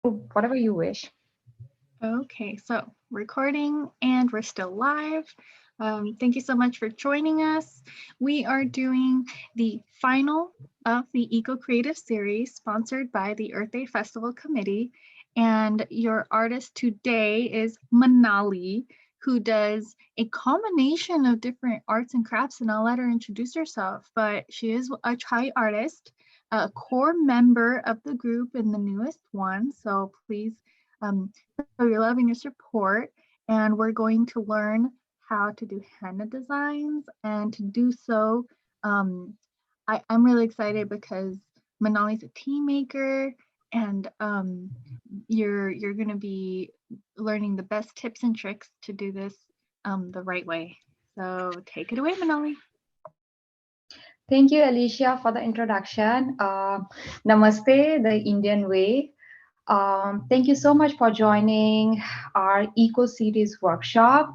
whatever you wish. Okay, so recording and we're still live. Thank you so much for joining us. We are doing the final of the Eco Creative Series sponsored by the Earth Day Festival Committee. And your artist today is Manali, who does a combination of different arts and crafts. And I'll let her introduce herself, but she is a Thai artist, a core member of the group and the newest one. So please show your love and your support. And we're going to learn how to do henna designs. And to do so, I'm really excited because Manali's a team maker, and you're going to be learning the best tips and tricks to do this the right way. So take it away, Manali. Thank you, Alicia, for the introduction. Namaste, the Indian way. Thank you so much for joining our Eco Series workshop.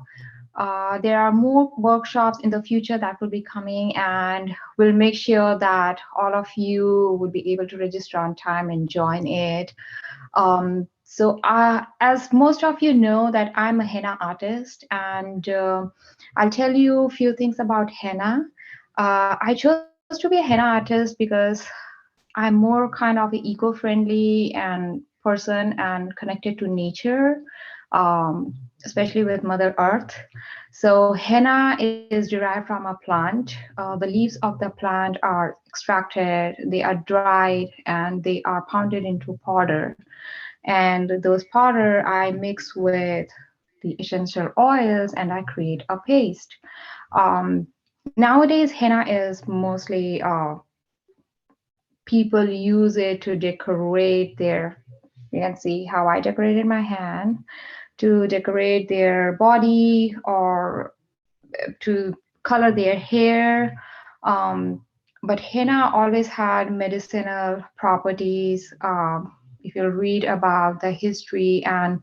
There are more workshops in the future that will be coming, and we'll make sure that all of you will be able to register on time and join it. As most of you know, that I'm a henna artist, and I'll tell you a few things about henna. I chose to be a henna artist because I'm more kind of an eco-friendly and person and connected to nature, especially with Mother Earth. So henna is derived from a plant. The leaves of the plant are extracted, they are dried, and they are pounded into powder. And those powder I mix with the essential oils and I create a paste. Nowadays, henna is mostly people use it to decorate their, you can see how I decorated my hand, to decorate their body or to color their hair. Um, but henna always had medicinal properties. If you read about the history, and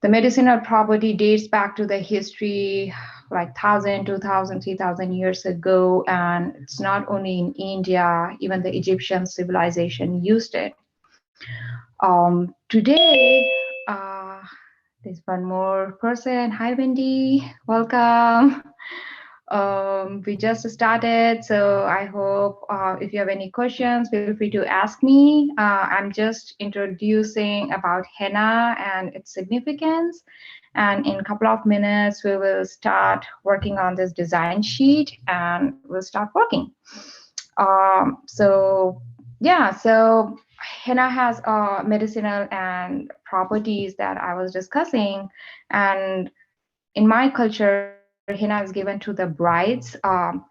the medicinal property dates back to the history like 1,000, 2,000, 3,000 years ago. And it's not only in India, even the Egyptian civilization used it. Today, there's one more person. Hi, Wendy. Welcome. We just started, so I hope if you have any questions, feel free to ask me. I'm just introducing about henna and its significance. And in a couple of minutes, we will start working on this design sheet and we'll start working. So henna has medicinal and properties that I was discussing. And in my culture, henna is given to the brides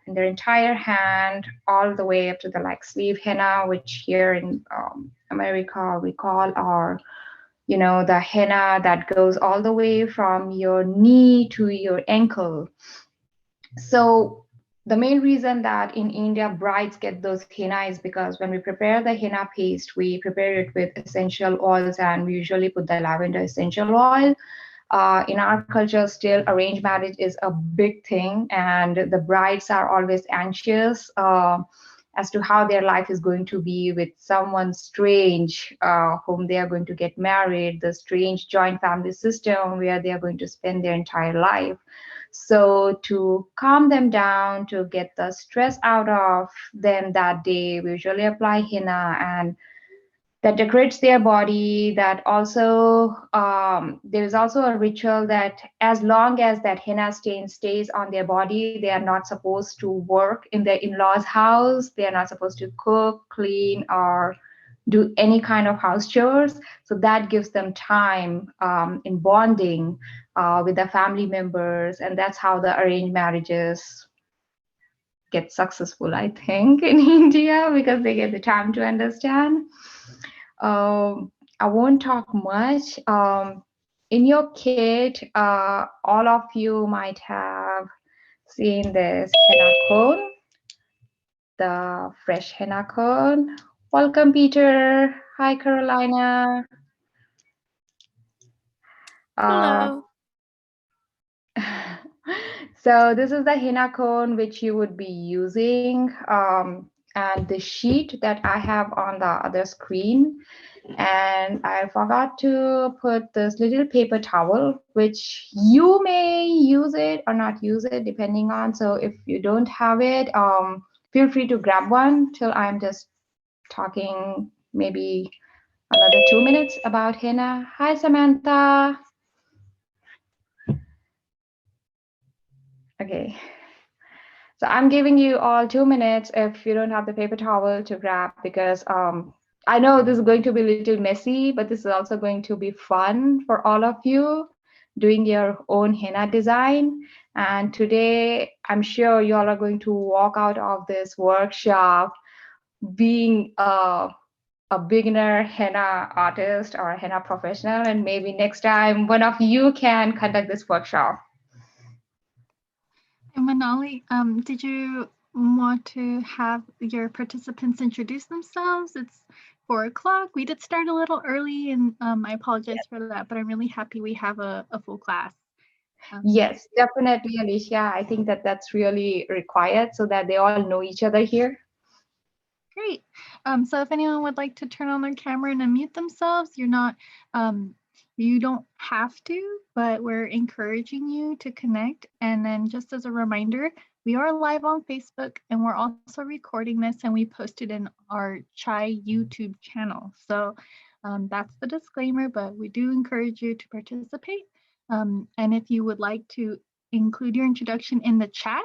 in their entire hand, all the way up to the like sleeve henna, which here in America we call our, the henna that goes all the way from your knee to your ankle. So the main reason that in India brides get those henna is because when we prepare the henna paste, we prepare it with essential oils and we usually put the lavender essential oil. In our culture, still arranged marriage is a big thing, and the brides are always anxious as to how their life is going to be with someone strange whom they are going to get married, the strange joint family system where they are going to spend their entire life. So, to calm them down, to get the stress out of them that day, we usually apply henna, and that decorates their body. That also there is also a ritual that as long as that henna stain stays on their body, they are not supposed to work in their in-laws house, they are not supposed to cook, clean, or do any kind of house chores. So that gives them time in bonding with their family members, and that's how the arranged marriages get successful, I think, in India, because they get the time to understand. I won't talk much. In your kit, all of you might have seen this henna cone, the fresh henna cone. Welcome, Peter. Hi, Carolina. Uh, Hello. so this is the henna cone which you would be using, and the sheet that I have on the other screen. And I forgot to put this little paper towel, which you may use it or not use it depending on. So if you don't have it, feel free to grab one till I'm just talking maybe another 2 minutes about henna. Hi, Samantha. Okay. So I'm giving you all 2 minutes if you don't have the paper towel to grab, because I know this is going to be a little messy, but this is also going to be fun for all of you doing your own henna design. And today, I'm sure you all are going to walk out of this workshop being a beginner henna artist or a henna professional, and maybe next time one of you can conduct this workshop. And Manali, did you want to have your participants introduce themselves? It's 4 o'clock. We did start a little early, and I apologize for that, but I'm really happy we have a full class. Yes, definitely, Alicia. I think that that's really required so that they all know each other here. Great. So if anyone would like to turn on their camera and unmute themselves, you don't have to, but we're encouraging you to connect. And then just as a reminder, we are live on Facebook and we're also recording this and we posted in our Chai YouTube channel. So that's the disclaimer, but we do encourage you to participate. And if you would like to include your introduction in the chat,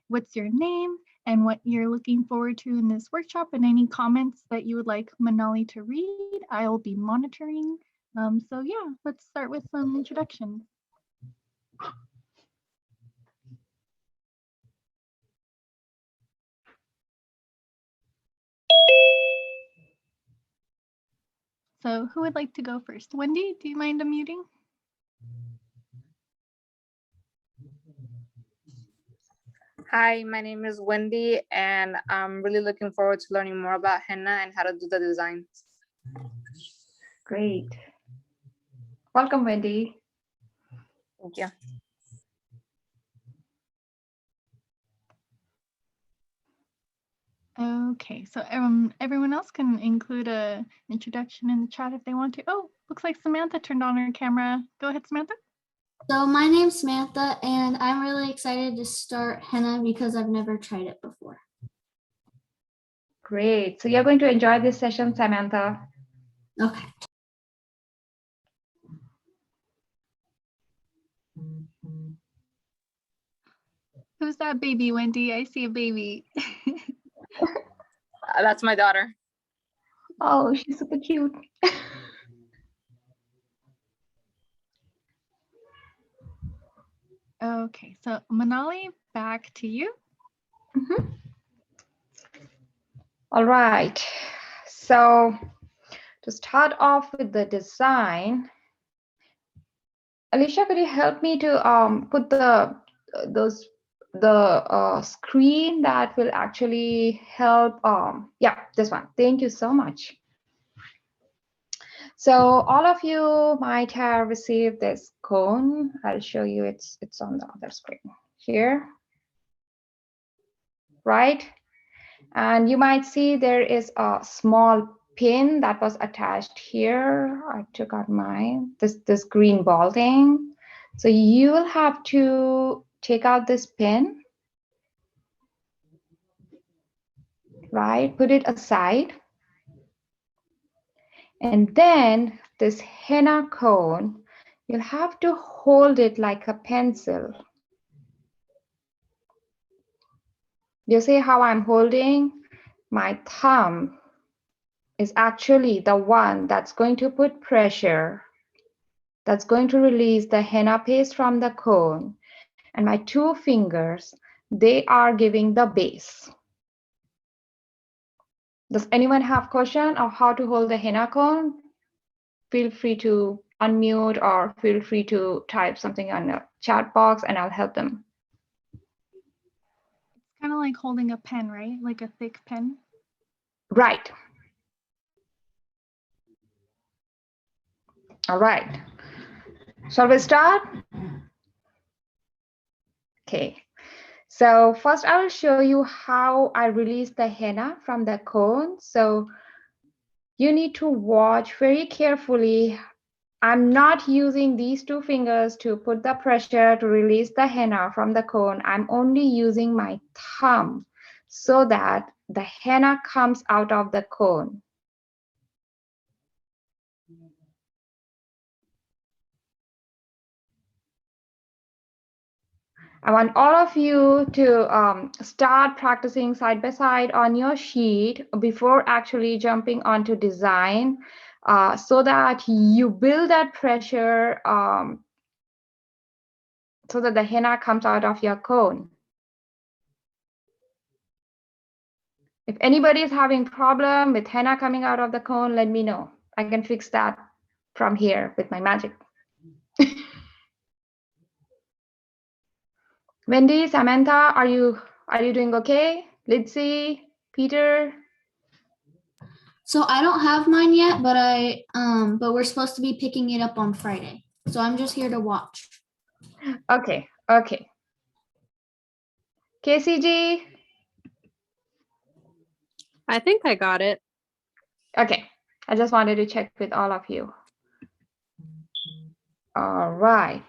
what's your name and what you're looking forward to in this workshop, and any comments that you would like Manali to read, I'll be monitoring. So yeah, let's start with some introductions. So who would like to go first? Wendy, do you mind unmuting? Hi, my name is Wendy, and I'm really looking forward to learning more about henna and how to do the designs. Great. Welcome, Wendy. Thank you. Okay, so everyone else can include an introduction in the chat if they want to. Oh, looks like Samantha turned on her camera. Go ahead, Samantha. So my name's Samantha, and I'm really excited to start henna because I've never tried it before. Great. So you're going to enjoy this session, Samantha. Okay. Who's that baby, Wendy? I see a baby. That's my daughter. Oh, she's super cute. Okay, so Manali, back to you. All right. So to start off with the design, Alicia, could you help me to put the screen that will actually help? Yeah, this one. Thank you so much. So all of you might have received this cone. I'll show you. It's on the other screen here, right? And you might see there is a small pin that was attached here. I took out mine, this green ball thing. So you will have to take out this pin, right? Put it aside. And then this henna cone, you'll have to hold it like a pencil. You see how I'm holding? My thumb is actually the one that's going to put pressure, that's going to release the henna paste from the cone. And my 2 fingers, they are giving the base. Does anyone have question of how to hold the henna cone? Feel free to unmute or feel free to type something on the chat box and I'll help them. It's kind of like holding a pen, right? Like a thick pen. Right. All right. Shall we start? Okay. So first I will show you how I release the henna from the cone. So You need to watch very carefully. I'm not using these two fingers to put the pressure to release the henna from the cone. I'm only using my thumb so that the henna comes out of the cone. I want all of you to start practicing side by side on your sheet before actually jumping onto design, so that you build that pressure, so that the henna comes out of your cone. If anybody is having problem with henna coming out of the cone, let me know. I can fix that from here with my magic. Wendy, Samantha, are you doing okay? Lindsay, Peter? So I don't have mine yet, but we're supposed to be picking it up on Friday. So I'm just here to watch. Okay, okay. KCG? I think I got it. Okay, I just wanted to check with all of you. All right.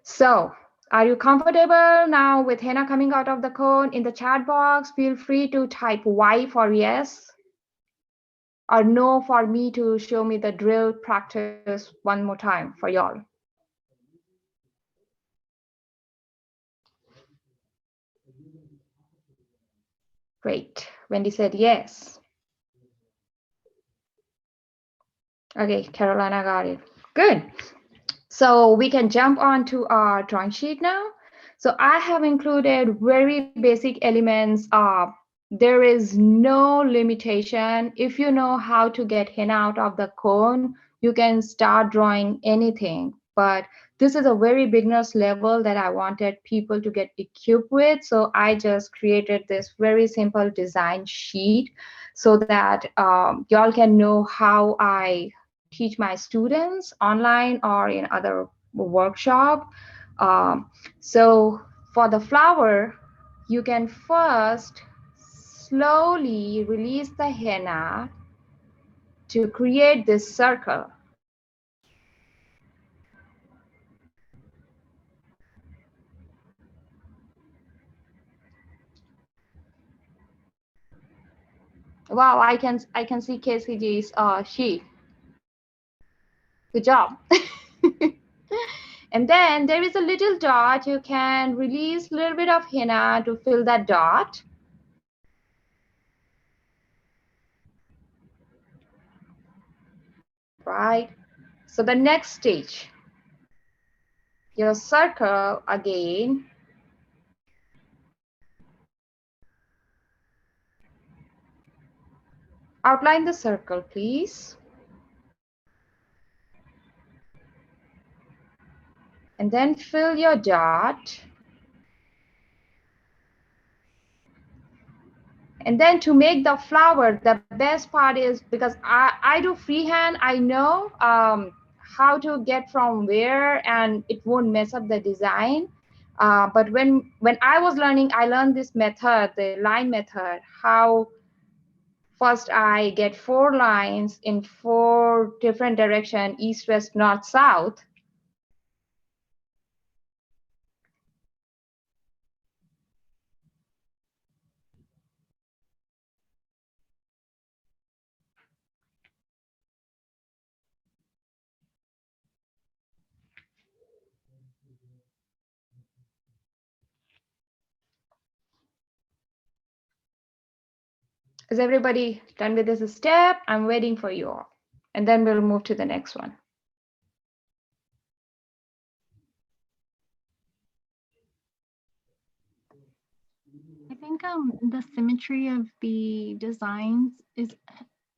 So, are you comfortable now with henna coming out of the cone? In the chat box, feel free to type Y for yes or no for me to show me the drill practice one more time for y'all. Great. Wendy said yes. Okay, Carolina got it. Good. So we can jump on to our drawing sheet now. So I have included very basic elements. There is no limitation. If you know how to get henna out of the cone, you can start drawing anything. But this is a very beginner's level that I wanted people to get equipped with. So I just created this very simple design sheet so that y'all can know how I teach my students online or in other workshop. So for the flower, you can first slowly release the henna to create this circle. Wow, I can see KCG's sheet. Good job. And then there is a little dot. You can release a little bit of henna to fill that dot. Right. So the next stage, your circle again. Outline the circle, please. And then fill your dot. And then to make the flower, the best part is because I do freehand, I know how to get from where and it won't mess up the design. But when I was learning, I learned this method, the line method, how first I get 4 lines in 4 different directions, east, west, north, south. Is everybody done with this step? I'm waiting for you all. And then we'll move to the next one. I think the symmetry of the designs is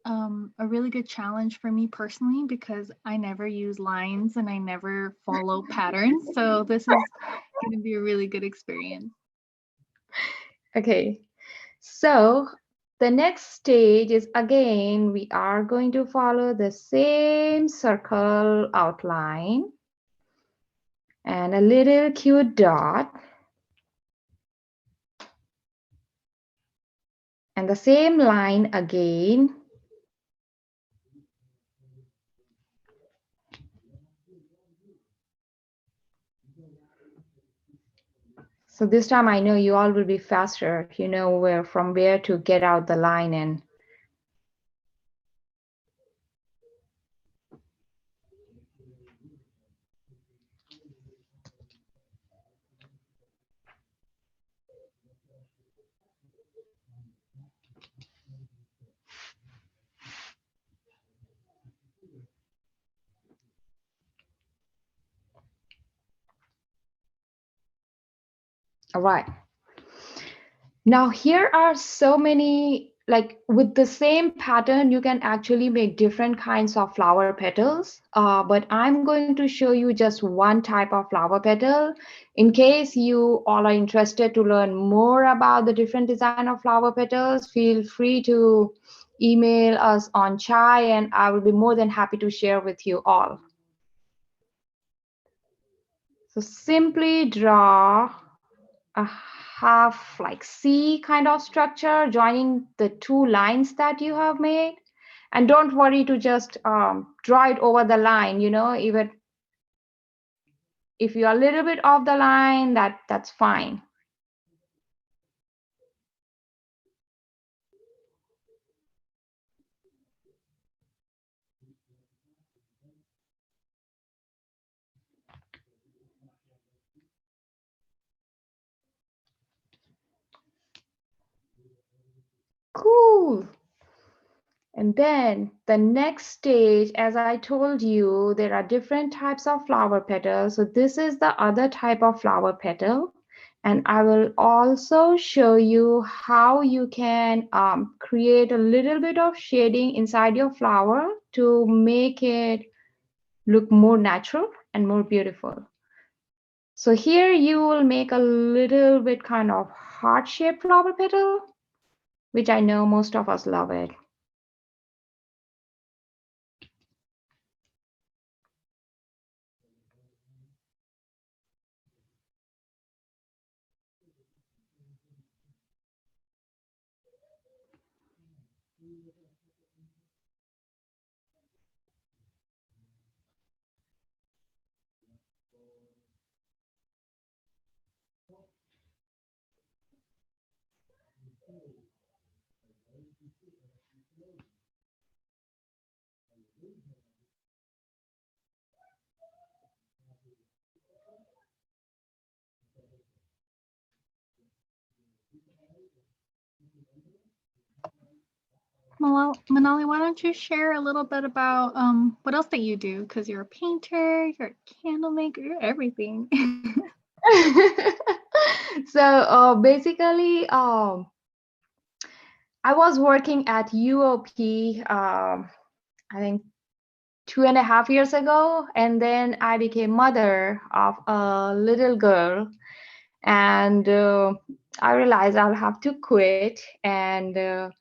a really good challenge for me personally because I never use lines and I never follow patterns. So this is going to be a really good experience. Okay, so the next stage is again, we are going to follow the same circle outline and a little cute dot. And the same line again. So this time I know you all will be faster. You know from where to get out the line and all right. Now here are so many, like with the same pattern, you can actually make different kinds of flower petals. But I'm going to show you just one type of flower petal. In case you all are interested to learn more about the different design of flower petals, feel free to email us on Chai and I will be more than happy to share with you all. So simply draw a half like C kind of structure joining the two lines that you have made. And don't worry to just draw it over the line, even if you're a little bit off the line, that's fine. Cool. And then the next stage, as I told you, there are different types of flower petals. So this is the other type of flower petal. And I will also show you how you can create a little bit of shading inside your flower to make it look more natural and more beautiful. So here you will make a little bit kind of heart-shaped flower petal, which I know most of us love it. Manali, why don't you share a little bit about what else that you do? Because you're a painter, you're a candle maker, you're everything. So basically, I was working at UOP, I think 2.5 years ago, and then I became mother of a little girl, and I realized I'll have to quit. And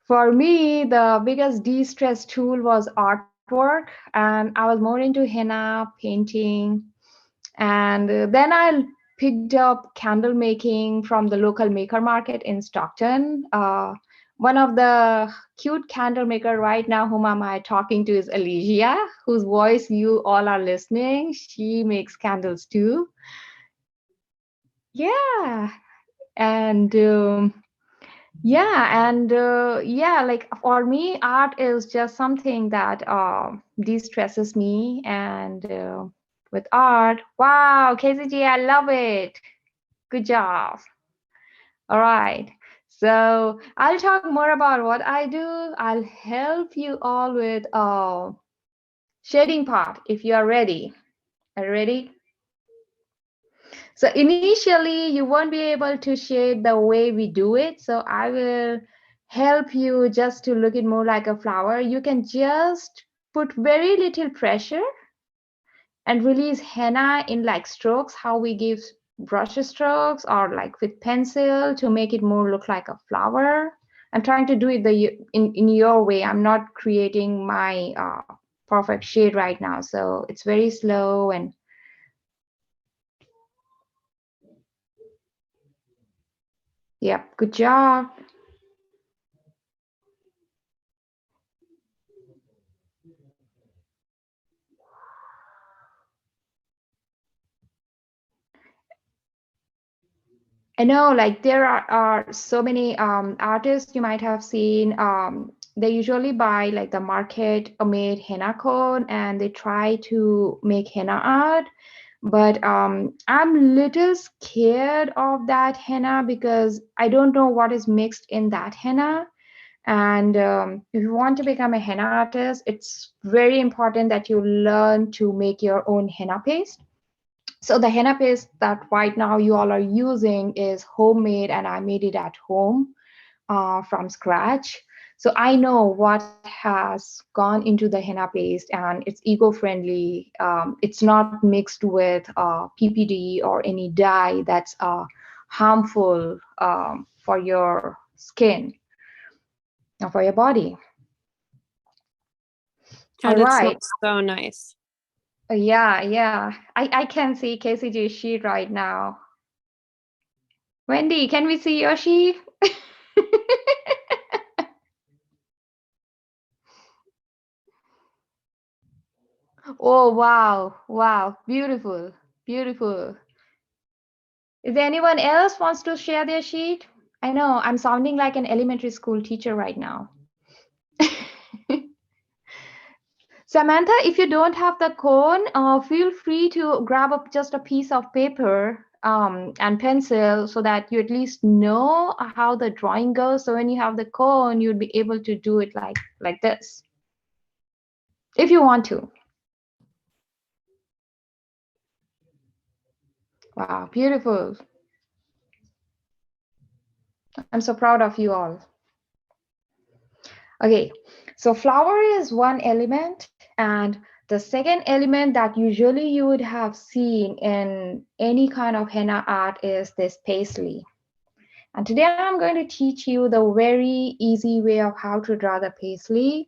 for me, the biggest de-stress tool was artwork, and I was more into henna painting. And then I picked up candle making from the local maker market in Stockton. One of the cute candle maker right now whom am I talking to is Alicia, whose voice you all are listening. She makes candles too. Yeah. And like for me, art is just something that de-stresses me. And with art, wow, KCG, I love it. Good job. All right. So I'll talk more about what I do. I'll help you all with shading part if you are ready. Are you ready? So initially, you won't be able to shade the way we do it. So I will help you just to look it more like a flower. You can just put very little pressure and release henna in like strokes, how we give brush strokes or like with pencil to make it more look like a flower. I'm trying to do it in your way. I'm not creating my perfect shade right now. So it's very slow and yep, good job. I know, like there are so many artists you might have seen. They usually buy like the market made henna cone and they try to make henna art. But I'm little scared of that henna because I don't know what is mixed in that henna. And if you want to become a henna artist, it's very important that you learn to make your own henna paste. So the henna paste that right now you all are using is homemade, and I made it at home from scratch. So I know what has gone into the henna paste, and it's eco-friendly. It's not mixed with PPD or any dye that's harmful for your skin or for your body. All And it right. smells so nice. Yeah. I can see KCG's sheet right now. Wendy, can we see your sheet? Oh, wow. Beautiful. Is there anyone else wants to share their sheet? I know I'm sounding like an elementary school teacher right now. Samantha, if you don't have the cone, feel free to grab up just a piece of paper and pencil so that you at least know how the drawing goes. So when you have the cone, you'd be able to do it like this, if you want to. Wow, beautiful. I'm so proud of you all. Okay, so flower is one element, and the second element that usually you would have seen in any kind of henna art is this paisley. And today I'm going to teach you the very easy way of how to draw the paisley.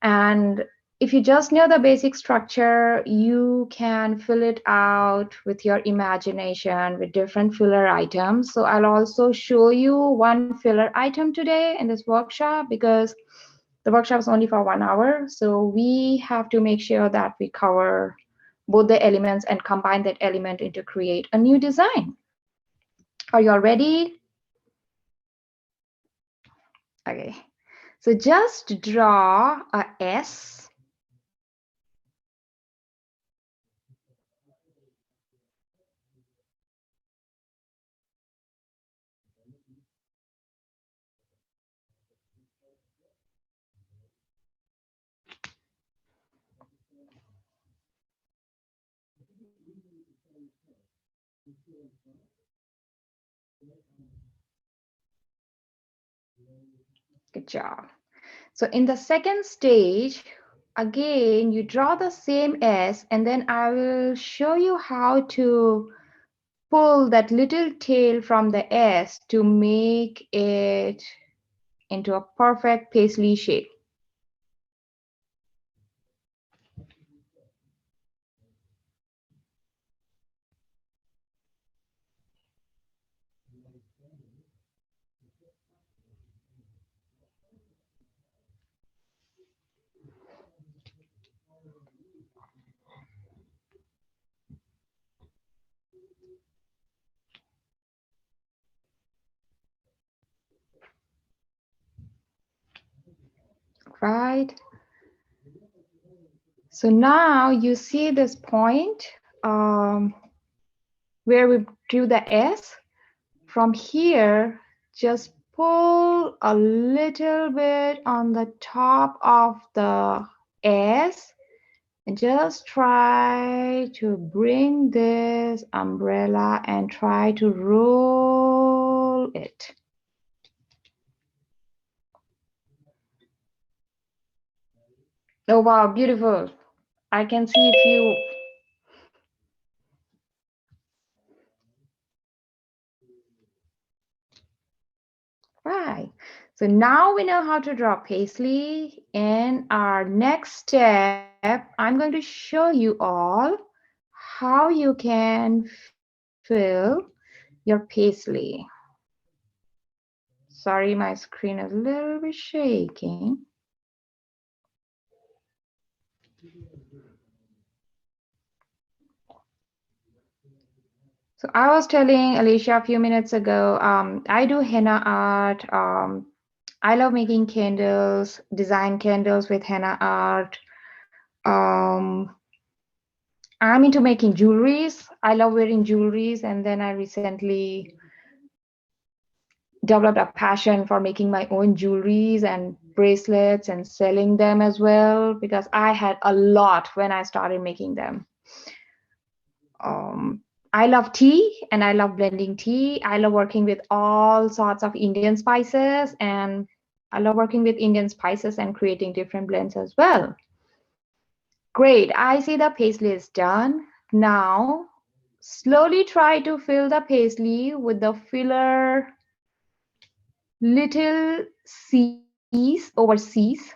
And if you just know the basic structure, you can fill it out with your imagination with different filler items. So I'll also show you one filler item today in this workshop because the workshop is only for 1 hour. So we have to make sure that we cover both the elements and combine that element into create a new design. Are you all ready? Okay. So just draw a S. Good job. So in the second stage, again, you draw the same S, and then I will show you how to pull that little tail from the S to make it into a perfect paisley shape. Right? So now you see this point where we drew the S. From here, just pull a little bit on the top of the S and just try to bring this umbrella and try to roll it. Oh, wow, beautiful. I can see if you right. So now we know how to draw paisley. In our next step, I'm going to show you all how you can fill your paisley. Sorry, my screen is a little bit shaking. So I was telling Alicia a few minutes ago, I do henna art. I love making candles, design candles with henna art. Um, I'm into making jewelries. I love wearing jewelries, and then I recently developed a passion for making my own jewelries and bracelets and selling them as well because I had a lot when I started making them. Um, I love tea and I love blending tea. I love working with all sorts of Indian spices, and I love working with Indian spices and creating different blends as well. Great. I see the paisley is done. Now, slowly try to fill the paisley with the filler little C's over C's.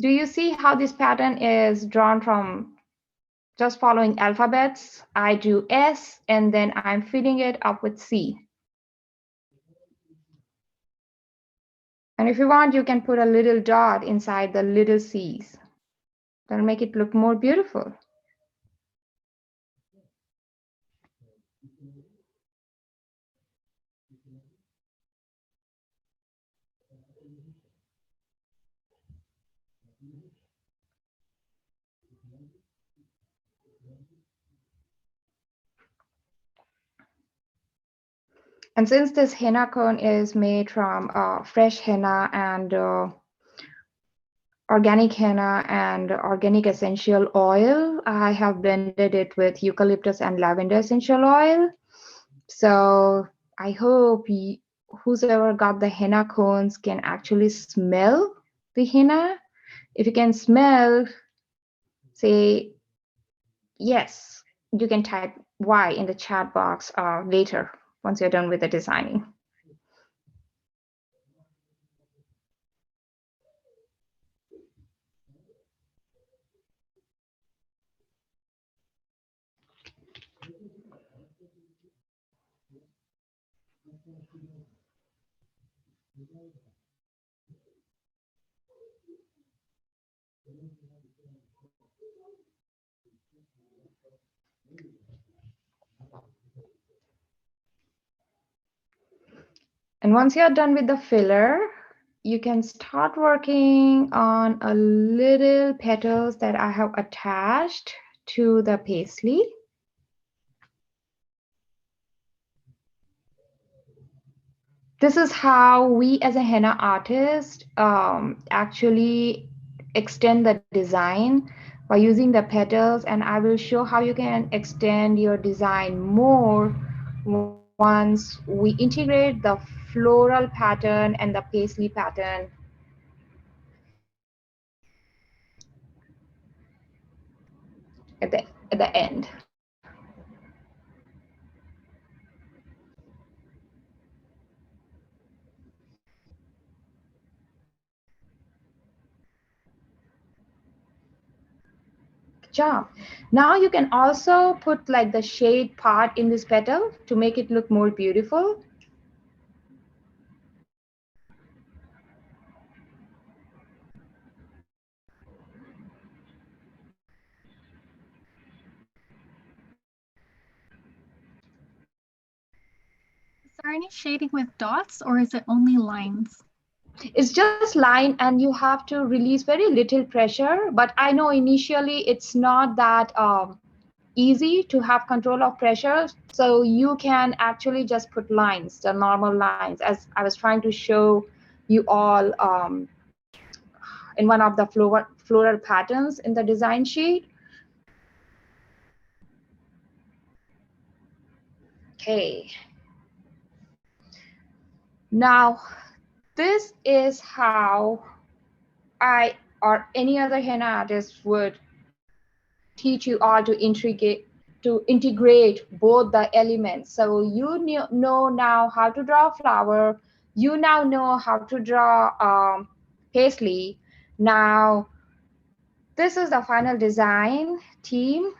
Do you see how this pattern is drawn from just following alphabets? I do S and then I'm filling it up with C. And if you want, you can put a little dot inside the little C's. That'll make it look more beautiful. And since this henna cone is made from fresh henna and organic henna and organic essential oil, I have blended it with eucalyptus and lavender essential oil. So I hope whoever got the henna cones can actually smell the henna. If you can smell, say yes, you can type Y in the chat box later once you're done with the designing. And once you're done with the filler, you can start working on a little petals that I have attached to the paisley. This is how we as a henna artist actually extend the design by using the petals, and I will show how you can extend your design more once we integrate the floral pattern and the paisley pattern at the end. Good job. Now you can also put like the shade part in this petal to make it look more beautiful. Is there any shading with dots or is it only lines? It's just line and you have to release very little pressure, but I know initially it's not that easy to have control of pressure, so you can actually just put lines, the normal lines, as I was trying to show you all in one of the floral patterns in the design sheet. Okay, now this is how I or any other henna artist would teach you all to integrate both the elements. So you know now how to draw a flower. You now know how to draw paisley. Now, this is the final design team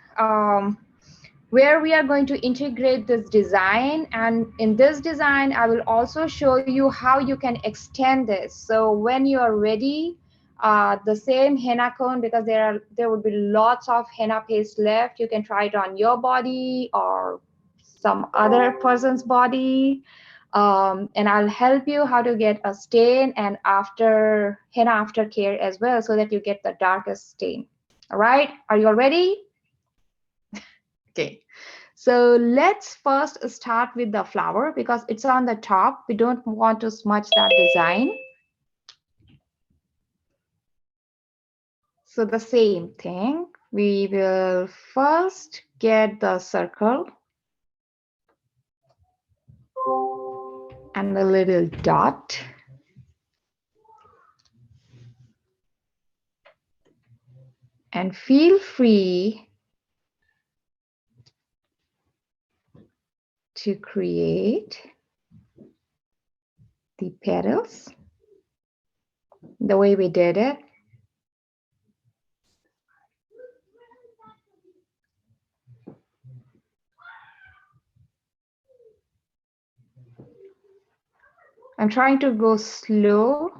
where we are going to integrate this design. And in this design, I will also show you how you can extend this. So when you are ready, the same henna cone, because there would be lots of henna paste left. You can try it on your body or some other person's body. And I'll help you how to get a stain and henna aftercare as well, so that you get the darkest stain. All right, are you all ready? Okay, so let's first start with the flower because it's on the top. We don't want to smudge that design. So the same thing, we will first get the circle and a little dot. And feel free to create the petals the way we did it. I'm trying to go slow.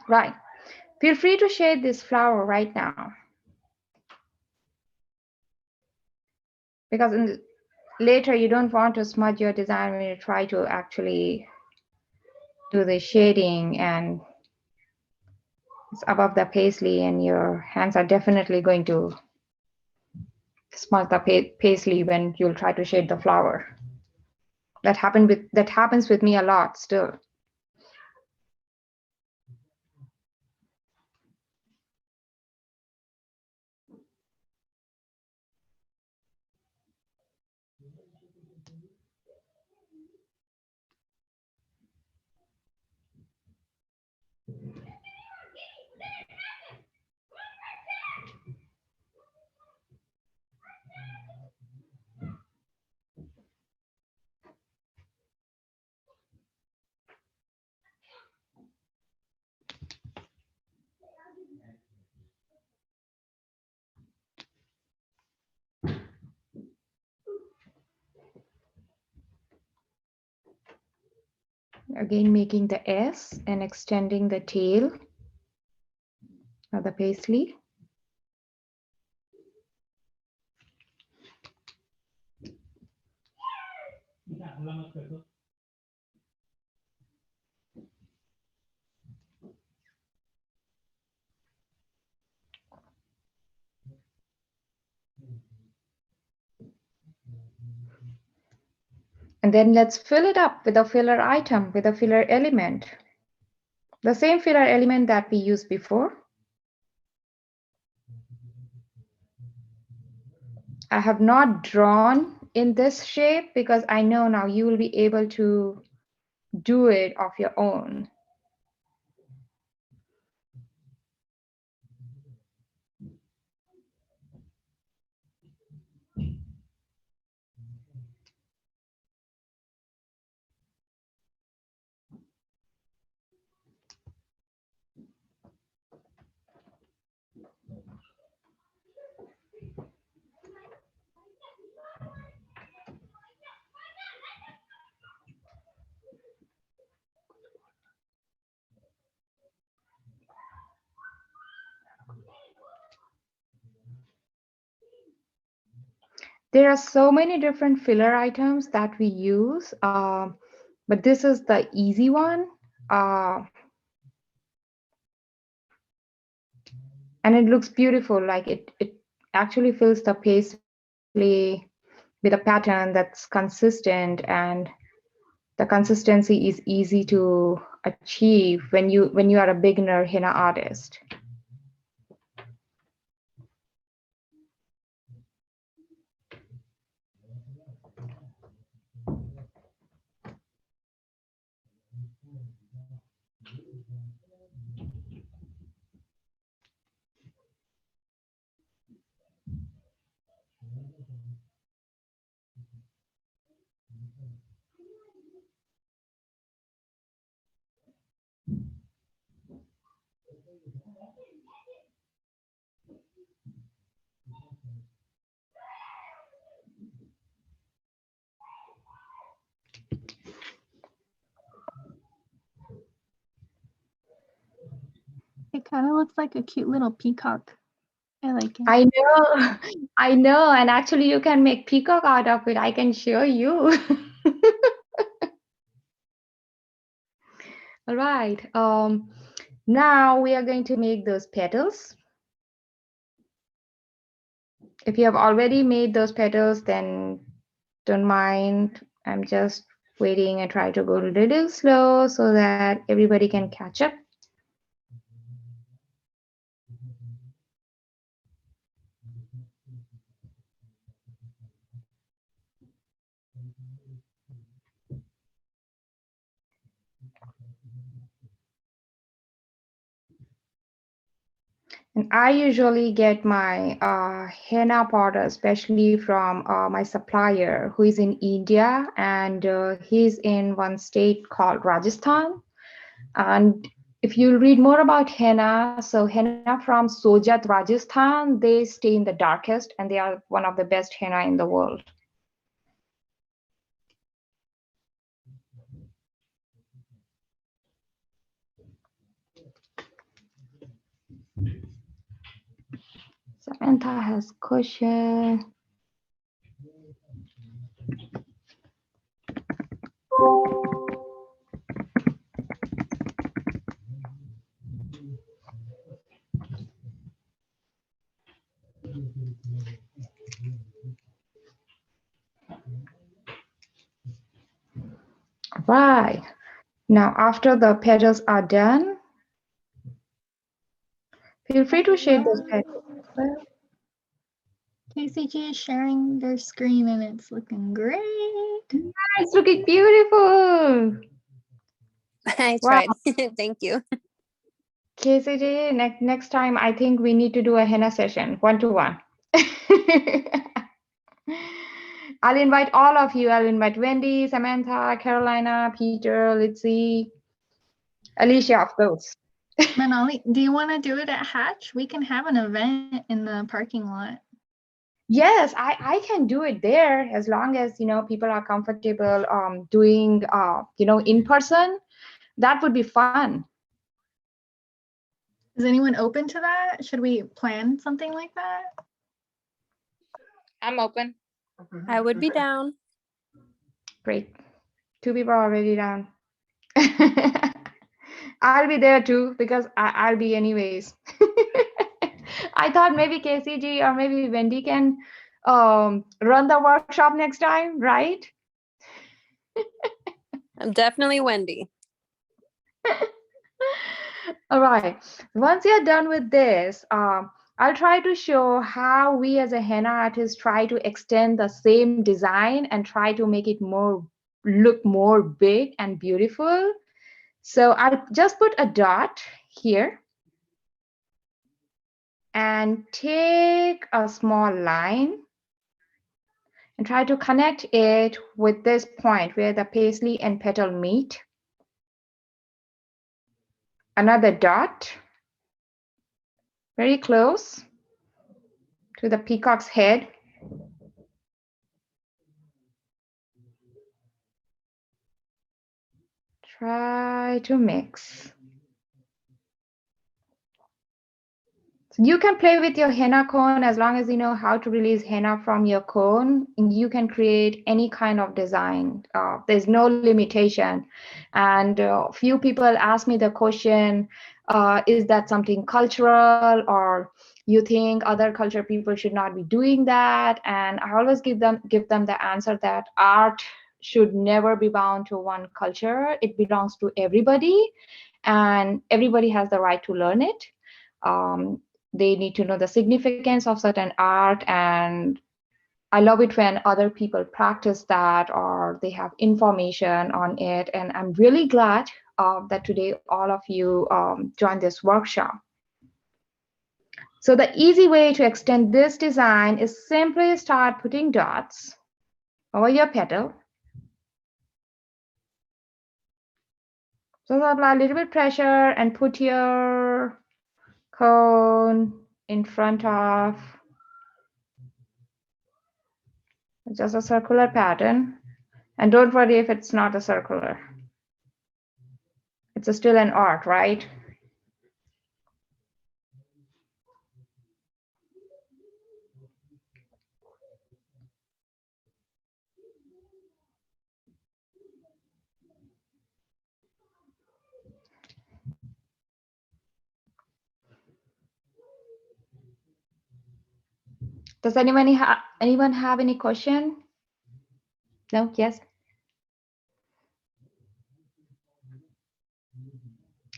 Right. Feel free to shade this flower right now, because later you don't want to smudge your design when you try to actually do the shading and it's above the paisley, and your hands are definitely going to smudge the paisley when you'll try to shade the flower. That happens with me a lot still. Again, making the S and extending the tail of the paisley. And then let's fill it up with a filler item, with a filler element. The same filler element that we used before. I have not drawn in this shape because I know now you will be able to do it of your own. There are so many different filler items that we use, but this is the easy one. And it looks beautiful, like it actually fills the paisley with a pattern that's consistent, and the consistency is easy to achieve when you are a beginner henna artist. Kind of looks like a cute little peacock. I like it. I know, I know. And actually, you can make peacock out of it. I can show you. All right. Now we are going to make those petals. If you have already made those petals, then don't mind. I'm just waiting and try to go a little slow so that everybody can catch up. And I usually get my henna powder, especially from my supplier who is in India, and he's in one state called Rajasthan. And if you read more about henna, so henna from Sojat, Rajasthan, they stay in the darkest, and they are one of the best henna in the world. Samantha has question. Right. Now, after the petals are done, feel free to shade those petals. KCG is sharing their screen and it's looking great. It's looking beautiful. I Wow. tried. Thank you. KCJ, next time I think we need to do a henna session, 1-to-1. I'll invite all of you. I'll invite Wendy, Samantha, Carolina, Peter, Litzy, Alicia, of course. Manali, do you want to do it at Hatch? We can have an event in the parking lot. Yes, I can do it there as long as people are comfortable doing in person. That would be fun. Is anyone open to that? Should we plan something like that? I'm open. I would be down. Great. 2 people are already down. I'll be there too because I'll be anyways. I thought maybe KCG or maybe Wendy can run the workshop next time, right? I'm definitely Wendy. All right. Once you're done with this, I'll try to show how we as a henna artist try to extend the same design and try to make it look more big and beautiful. So I'll just put a dot here and take a small line and try to connect it with this point where the paisley and petal meet. Another dot, very close to the peacock's head. Try to mix. So you can play with your henna cone as long as you know how to release henna from your cone. And you can create any kind of design. There's no limitation. And few people ask me the question, is that something cultural, or you think other culture people should not be doing that? And I always give them the answer that art should never be bound to one culture. It belongs to everybody, and everybody has the right to learn it. They need to know the significance of certain art, and I love it when other people practice that or they have information on it. And I'm really glad that today all of you joined this workshop. So the easy way to extend this design is simply start putting dots over your petal. So apply a little bit pressure and put your cone in front of just a circular pattern. And don't worry if it's not a circular. It's still an art, right? Does anyone have any question? No? Yes?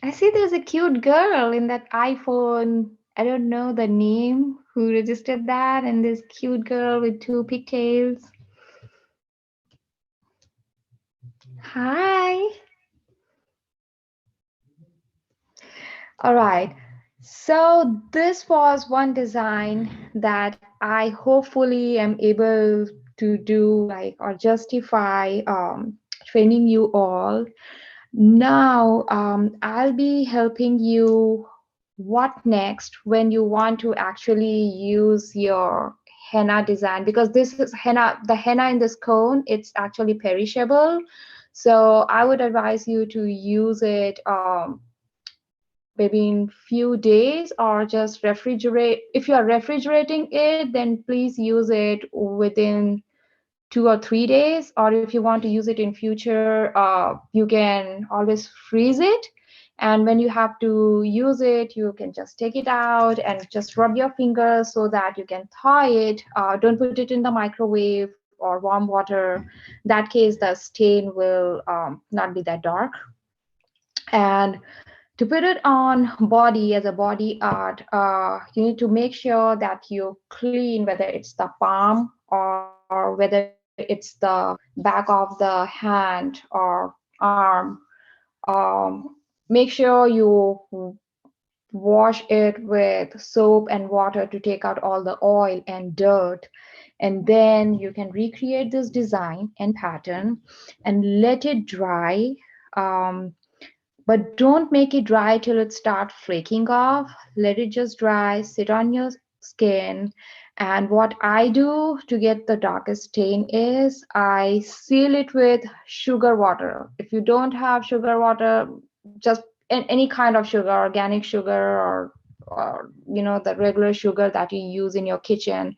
I see there's a cute girl in that iPhone. I don't know the name who registered that, and this cute girl with two pigtails. Hi. All right. So this was one design that I hopefully am able to do like or justify training you all. Now I'll be helping you what next when you want to actually use your henna design, because this is henna, the henna in this cone, it's actually perishable. So I would advise you to use it maybe in few days, or just refrigerate. If you are refrigerating it, then please use it within 2 or 3 days. Or if you want to use it in future, you can always freeze it, and when you have to use it, you can just take it out and just rub your fingers so that you can thaw it. Don't put it in the microwave or warm water. In that case, the stain will not be that dark. And to put it on body as a body art, you need to make sure that you clean, whether it's the palm or whether it's the back of the hand or arm. Make sure you wash it with soap and water to take out all the oil and dirt. And then you can recreate this design and pattern and let it dry. Um, but don't make it dry till it starts flaking off. Let it just dry, sit on your skin. And what I do to get the darkest stain is I seal it with sugar water. If you don't have sugar water, just any kind of sugar, organic sugar, or the regular sugar that you use in your kitchen.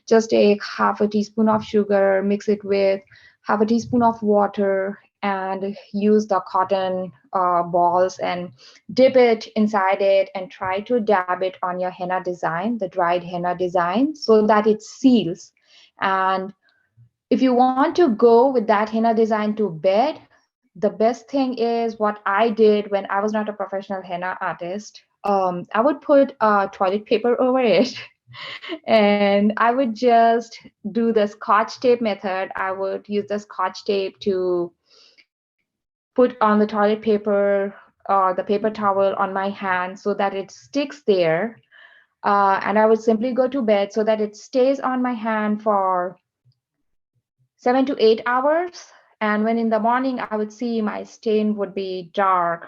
Just take half a teaspoon of sugar, mix it with half a teaspoon of water, and use the cotton balls and dip it inside it and try to dab it on your henna design, the dried henna design, so that it seals. And if you want to go with that henna design to bed, the best thing is what I did when I was not a professional henna artist. I would put toilet paper over it and I would just do the scotch tape method. I would use the scotch tape to put on the toilet paper or the paper towel on my hand so that it sticks there. And I would simply go to bed so that it stays on my hand for 7 to 8 hours. And when in the morning, I would see my stain would be dark.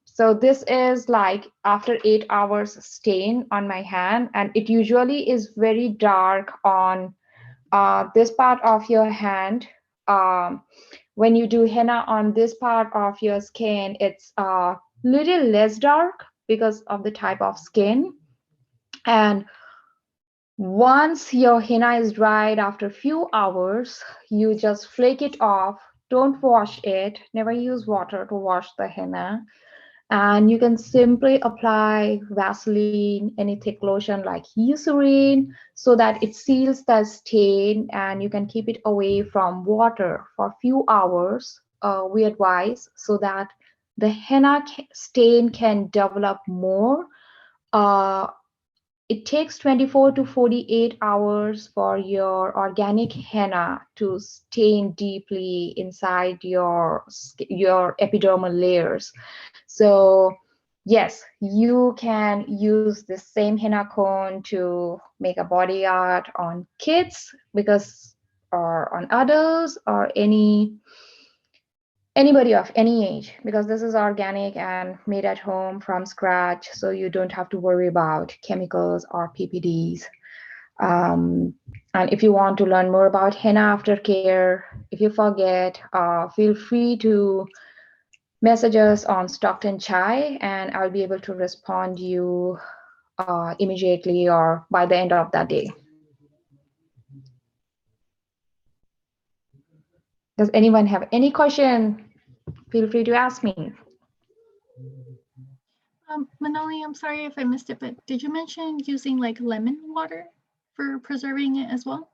So this is like after 8 hours stain on my hand. And it usually is very dark on this part of your hand. When you do henna on this part of your skin, it's a little less dark because of the type of skin. And once your henna is dried after a few hours, you just flake it off. Don't wash it. Never use water to wash the henna. And you can simply apply Vaseline, any thick lotion like Eucerin, so that it seals the stain, and you can keep it away from water for a few hours, we advise, so that the henna stain can develop more. Uh, it takes 24 to 48 hours for your organic henna to stain deeply inside your epidermal layers. So yes, you can use the same henna cone to make a body art on kids, or on adults, or anybody of any age, because this is organic and made at home from scratch, so you don't have to worry about chemicals or PPDs. And if you want to learn more about henna aftercare, if you forget, feel free to message us on Stockton Chai, and I'll be able to respond to you immediately or by the end of that day. Does anyone have any question? Feel free to ask me. Manali, I'm sorry if I missed it, but did you mention using like lemon water? for preserving it as well?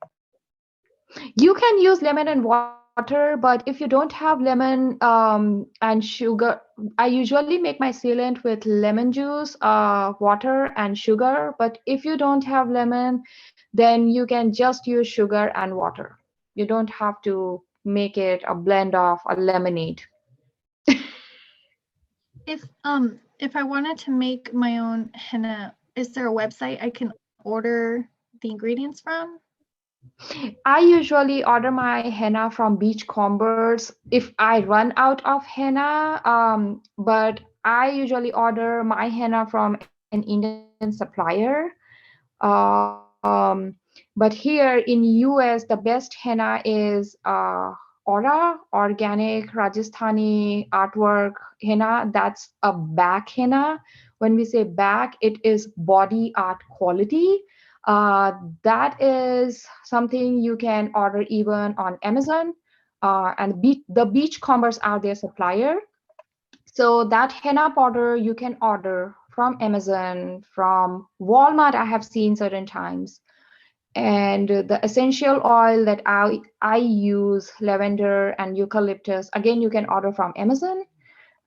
You can use lemon and water, but if you don't have lemon and sugar, I usually make my sealant with lemon juice, water, and sugar. But if you don't have lemon, then you can just use sugar and water. You don't have to make it a blend of a lemonade. If I wanted to make my own henna, is there a website I can order the ingredients from? I usually order my henna from beachcombers if I run out of henna. But I usually order my henna from an Indian supplier. Um, but here in US, the best henna is Aura Organic Rajasthani Artwork Henna. That's a back henna. When we say back, it is body art quality. That is something you can order even on Amazon. The Beachcombers are their supplier. So that henna powder you can order from Amazon, from Walmart. I have seen certain times. And the essential oil that I use, lavender and eucalyptus, again, you can order from Amazon.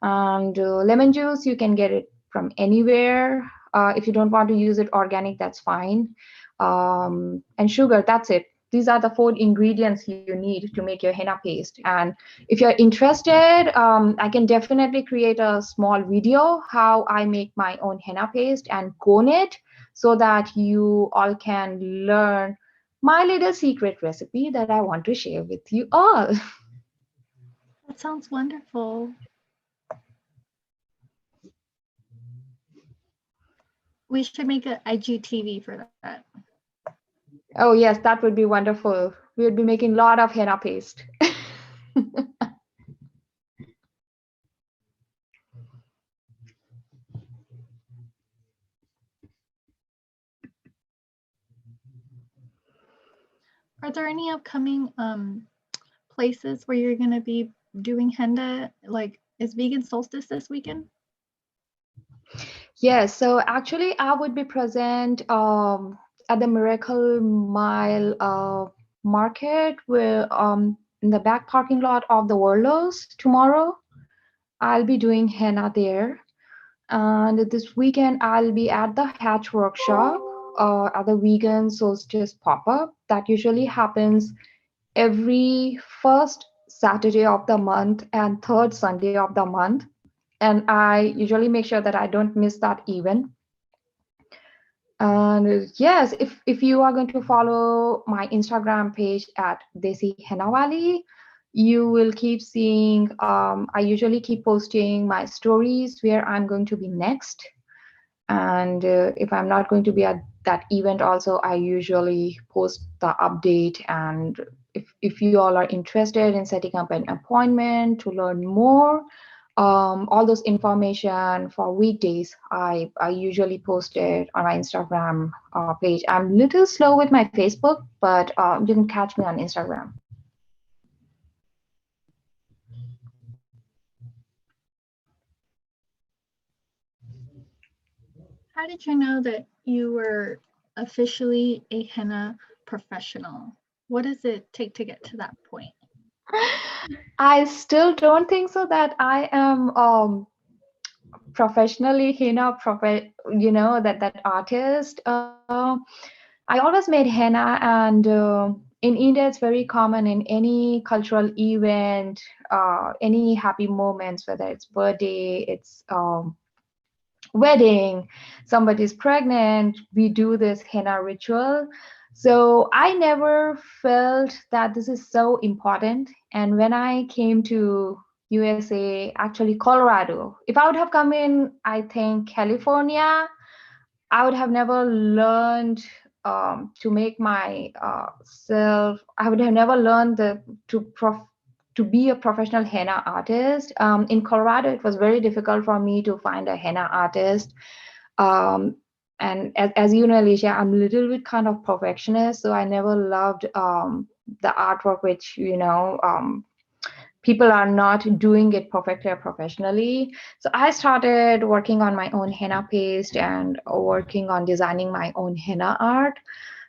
And lemon juice, you can get it from anywhere. If you don't want to use it organic, that's fine. And sugar, that's it. These are the 4 ingredients you need to make your henna paste. And if you're interested, I can definitely create a small video how I make my own henna paste and cone it so that you all can learn my little secret recipe that I want to share with you all. That sounds wonderful. We should make an IGTV for that. Oh, yes, that would be wonderful. We would be making a lot of henna paste. Are there any upcoming places where you're going to be doing henna? Like, is Vegan Solstice this weekend? Yes, so actually, I would be present at the Miracle Mile market in the back parking lot of the Warlows tomorrow. I'll be doing henna there. And this weekend, I'll be at the Hatch Workshop at the Vegan Solstice pop-up. That usually happens every first Saturday of the month and third Sunday of the month. And I usually make sure that I don't miss that event. And yes, if you are going to follow my Instagram page at Desi Henna Valley, you will keep seeing, I usually keep posting my stories where I'm going to be next. And if I'm not going to be at that event also, I usually post the update. And if you all are interested in setting up an appointment to learn more, all those information for weekdays, I usually post it on my Instagram page. I'm a little slow with my Facebook, but you can catch me on Instagram. How did you know that you were officially a henna professional? What does it take to get to that point? I still don't think so that I am professionally henna that artist. I always made henna, and in India it's very common in any cultural event, any happy moments, whether it's birthday, it's wedding, somebody's pregnant, we do this henna ritual. So I never felt that this is so important. And when I came to USA, actually Colorado, if I would have come in, I think California, I would have never learned to make my self. I would have never learned to be a professional henna artist. In Colorado, it was very difficult for me to find a henna artist. And as you know, Alicia, I'm a little bit kind of perfectionist, so I never loved the artwork which people are not doing it perfectly or professionally. So I started working on my own henna paste and working on designing my own henna art.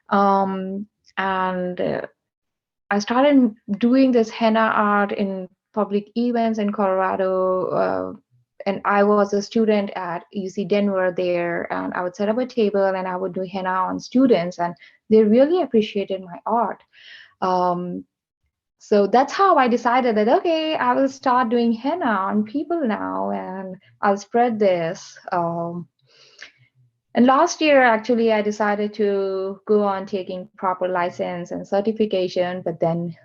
And I started doing this henna art in public events in Colorado. And I was a student at UC Denver there, and I would set up a table and I would do henna on students, and they really appreciated my art. Um, so that's how I decided that, okay, I will start doing henna on people now and I'll spread this. And last year, actually, I decided to go on taking proper license and certification, but then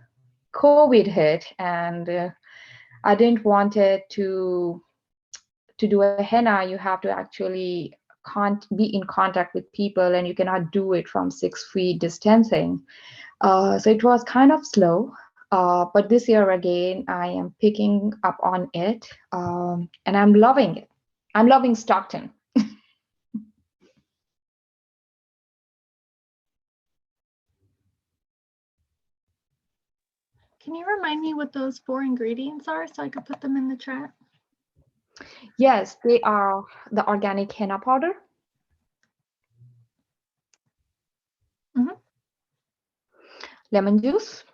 COVID hit, and I didn't want it to do a henna. You have to actually can't be in contact with people, and you cannot do it from 6 feet distancing. So it was kind of slow. But this year again, I am picking up on it, and I'm loving it. I'm loving Stockton. Can you remind me what those 4 ingredients are so I could put them in the chat? Yes, they are the organic henna powder, Mhm. lemon juice,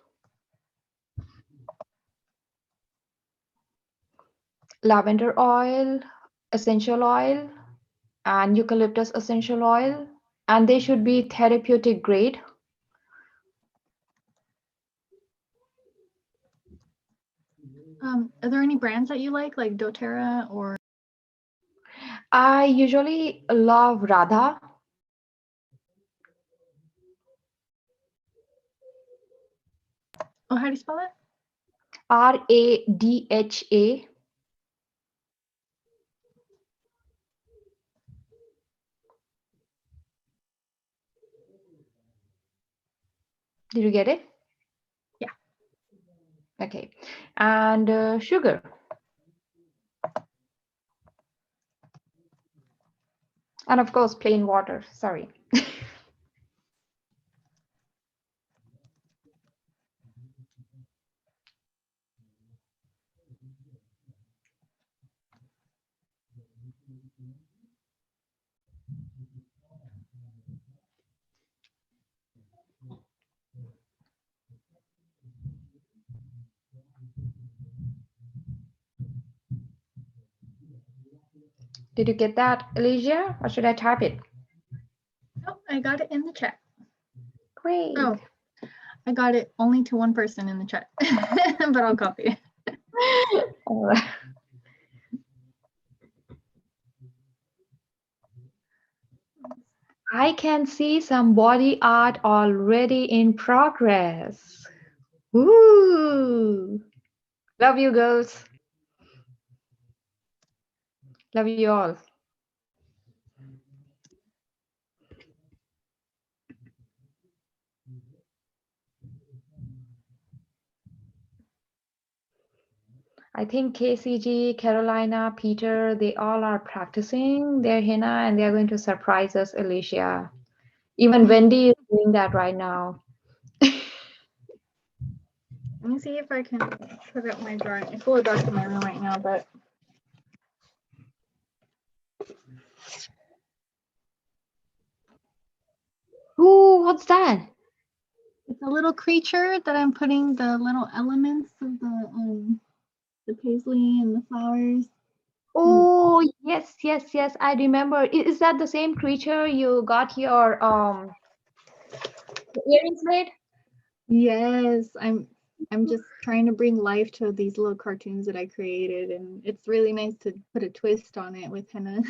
lavender oil, essential oil, and eucalyptus essential oil, and they should be therapeutic grade. Are there any brands that you like doTERRA or? I usually love Radha. Oh, how do you spell it? Radha. Did you get it? Yeah. Okay. And sugar. And of course, plain water. Sorry. Did you get that, Alicia? Or should I type it? Oh, I got it in the chat. Great. Oh, I got it only to one person in the chat, but I'll copy it. I can see some body art already in progress. Woo! Love you, girls. Love you all. I think KCG, Carolina, Peter, they all are practicing their henna and they're going to surprise us, Alicia. Even Wendy is doing that right now. Let me see if I can put up my drawing. It's a little dark in my room right now, but. Ooh, what's that? It's a little creature that I'm putting the little elements of the paisley and the flowers. Oh, yes, yes, yes. I remember. Is that the same creature you got your earrings made? Yes, I'm just trying to bring life to these little cartoons that I created, and it's really nice to put a twist on it with henna.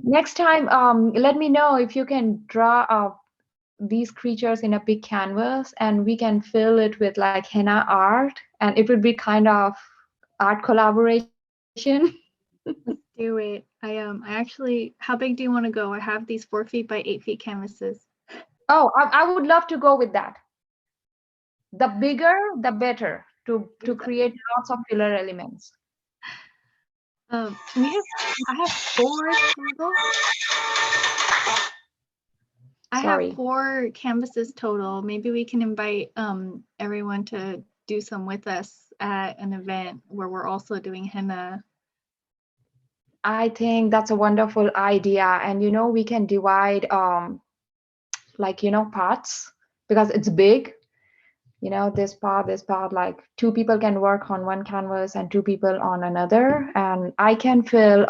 Next time, let me know if you can draw these creatures in a big canvas and we can fill it with like henna art, and it would be kind of art collaboration. Let's do it. I actually, how big do you want to go? I have these 4 feet by 8 feet canvases. Oh, I would love to go with that. The bigger, the better to create lots of filler elements. I have 4 total. I Sorry. have 4 canvases total. Maybe we can invite everyone to do some with us at an event where we're also doing henna. I think that's a wonderful idea, and we can divide like, parts, because it's big. This part, like two people can work on one canvas and two people on another. And I can fill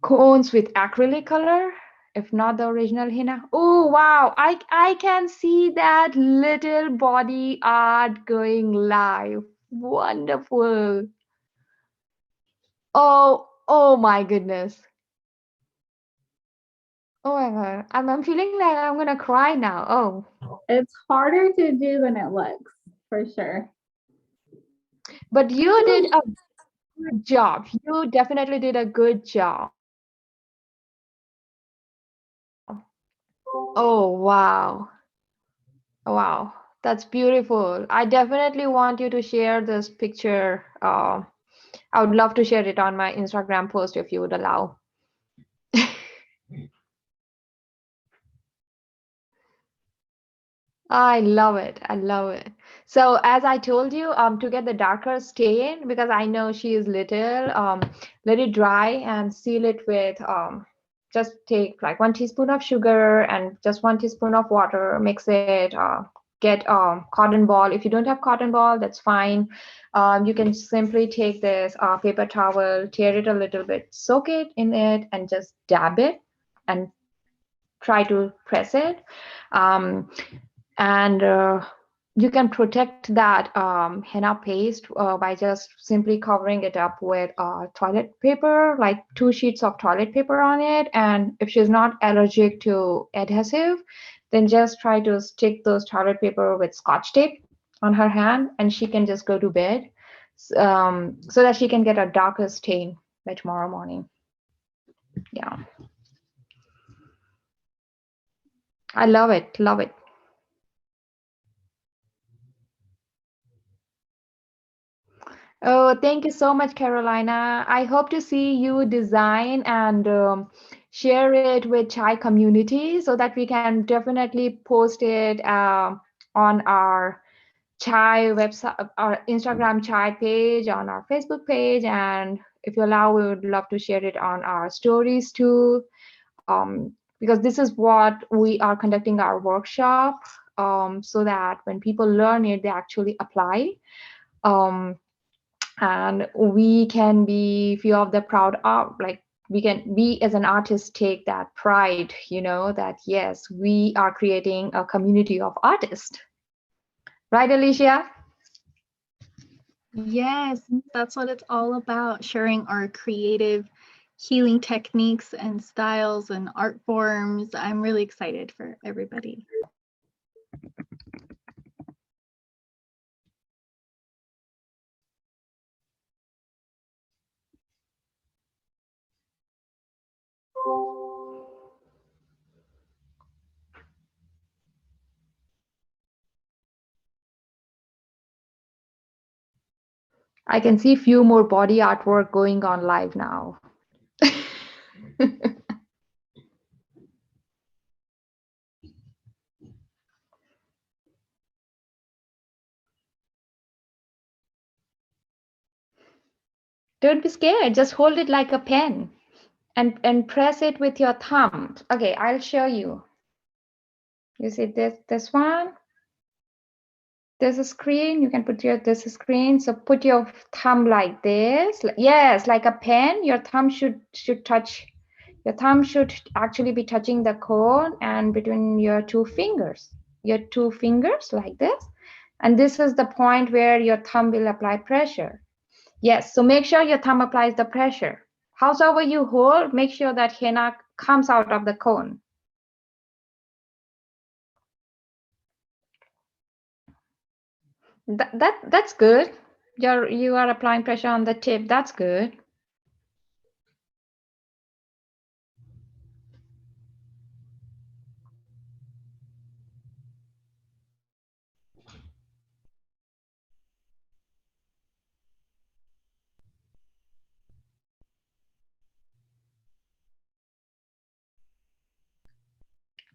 cones with acrylic color, if not the original henna. Oh, wow. I can see that little body art going live. Wonderful. Oh my goodness. Oh my God. I'm feeling like I'm gonna cry now. Oh. It's harder to do than it looks, for sure. But you did a good job. You definitely did a good job. Oh, wow. Wow. That's beautiful. I definitely want you to share this picture. I would love to share it on my Instagram post if you would allow. I love it. I love it. So as I told you, to get the darker stain, because I know she is little, let it dry and seal it with, just take like 1 teaspoon of sugar and just 1 teaspoon of water, mix it, get cotton ball. If you don't have cotton ball, that's fine. You can simply take this paper towel, tear it a little bit, soak it in it, and just dab it and try to press it. And you can protect that henna paste by just simply covering it up with toilet paper, like 2 sheets of toilet paper on it. And if she's not allergic to adhesive, then just try to stick those toilet paper with scotch tape on her hand, and she can just go to bed, so that she can get a darker stain by tomorrow morning. Yeah, I love it. Love it. Oh, thank you so much, Carolina. I hope to see you design and share it with Chai community so that we can definitely post it on our Chai website, our Instagram Chai page, on our Facebook page, and if you allow, we would love to share it on our stories too. Because this is what we are conducting our workshop, so that when people learn it, they actually apply. Um, and we can be few of the proud of, like, we as an artist take that pride, that yes, we are creating a community of artists, right, Alicia? Yes, that's what it's all about, sharing our creative healing techniques and styles and art forms. I'm really excited for everybody. I can see few more body artwork going on live now. Don't be scared, just hold it like a pen and press it with your thumb. Okay, I'll show you. You see this one? There's a screen. You can put this screen. So put your thumb like this. Yes, like a pen. Your thumb should touch. Your thumb should actually be touching the cone and between your two fingers. Your two fingers like this. And this is the point where your thumb will apply pressure. Yes, so make sure your thumb applies the pressure. Howsoever you hold, make sure that henna comes out of the cone. That's good. You are applying pressure on the tip. That's good.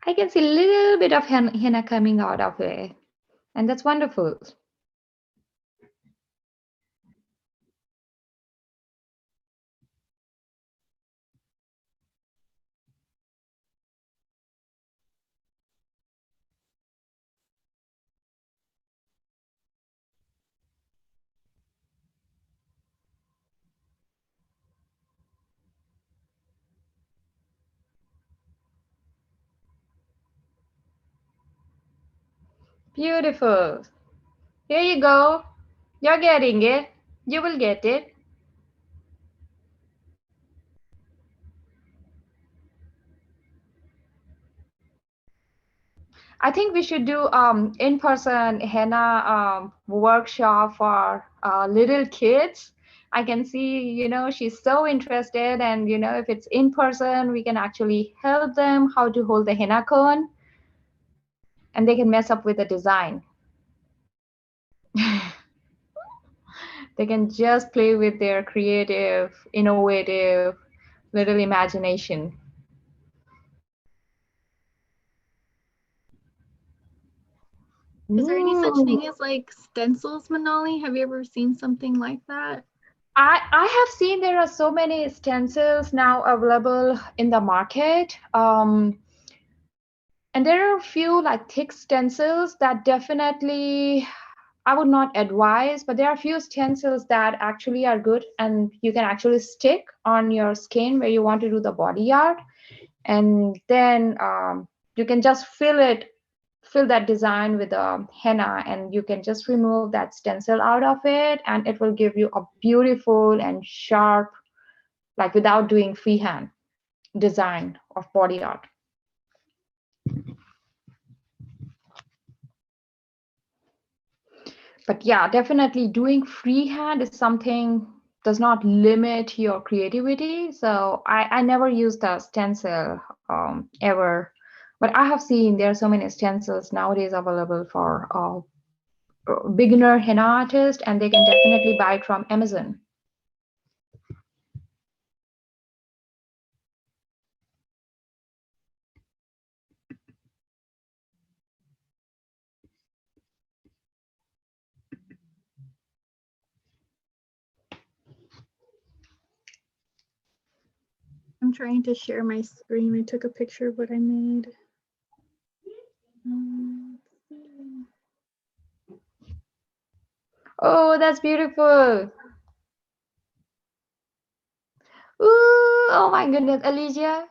I can see a little bit of henna coming out of it, and that's wonderful. Beautiful. Here you go. You're getting it. You will get it. I think we should do in-person henna workshop for little kids. I can see, she's so interested, and if it's in person, we can actually help them how to hold the henna cone, and they can mess up with the design. They can just play with their creative, innovative little imagination. Is there any such thing Ooh. as like stencils, Manali? Have you ever seen something like that? I have seen there are so many stencils now available in the market. And there are a few like thick stencils that definitely I would not advise, but there are a few stencils that actually are good and you can actually stick on your skin where you want to do the body art. And then you can just fill that design with a henna, and you can just remove that stencil out of it, and it will give you a beautiful and sharp, like without doing freehand design of body art. But yeah, definitely doing freehand is something does not limit your creativity. So I never used a stencil ever, but I have seen there are so many stencils nowadays available for beginner henna artists, and they can definitely buy it from Amazon. I'm trying to share my screen. I took a picture of what I made. Oh, that's beautiful. Ooh, oh my goodness, Alicia,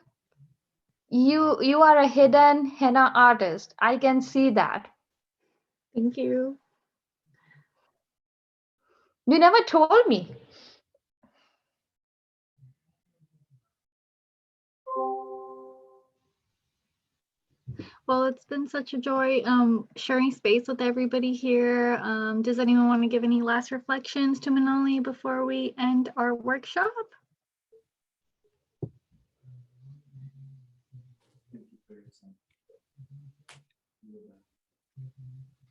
you are a hidden henna artist. I can see that. Thank you. You never told me. Well, it's been such a joy sharing space with everybody here. Does anyone want to give any last reflections to Manali before we end our workshop?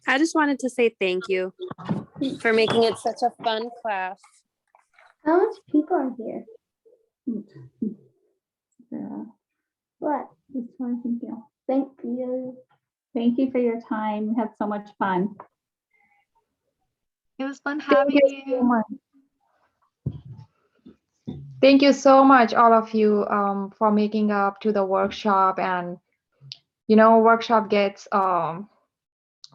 I just wanted to say thank you for making it such a fun class. How much people are here? What? Just want to thank you. Thank you. Thank you for your time. We had so much fun. It was fun having Thank you so you. much. Thank you so much, all of you, for making up to the workshop. And workshop gets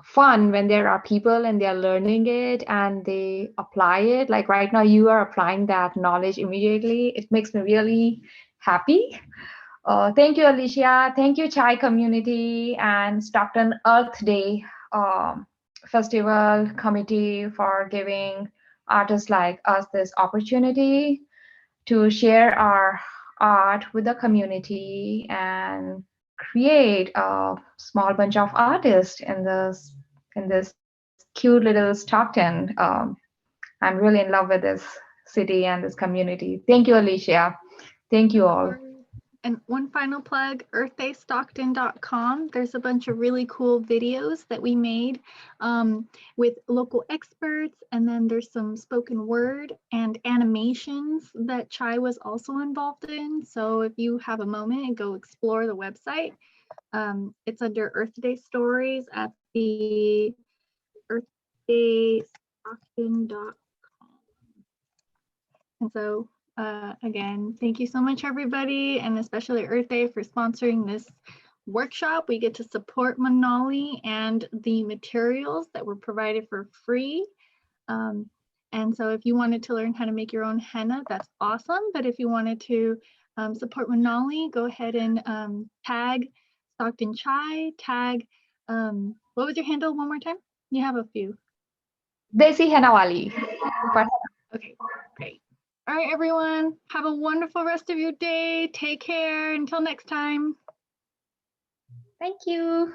fun when there are people and they're learning it and they apply it. Like right now, you are applying that knowledge immediately. It makes me really happy. Thank you, Alicia. Thank you, Chai community and Stockton Earth Day Festival Committee for giving artists like us this opportunity to share our art with the community and create a small bunch of artists in this cute little Stockton. I'm really in love with this city and this community. Thank you, Alicia. Thank you all. And one final plug, earthdaystockton.com. There's a bunch of really cool videos that we made with local experts. And then there's some spoken word and animations that Chai was also involved in. So if you have a moment, go explore the website. It's under Earth Day Stories at the earthdaystockton.com. And so again, thank you so much, everybody, and especially Earth Day for sponsoring this workshop. We get to support Manali and the materials that were provided for free. And so if you wanted to learn how to make your own henna, that's awesome. But if you wanted to support Manali, go ahead and tag Stockton Chai, tag What was your handle one more time? You have a few. Desi Henna Wali. But Okay, great. All right, everyone. Have a wonderful rest of your day. Take care. Until next time. thank you.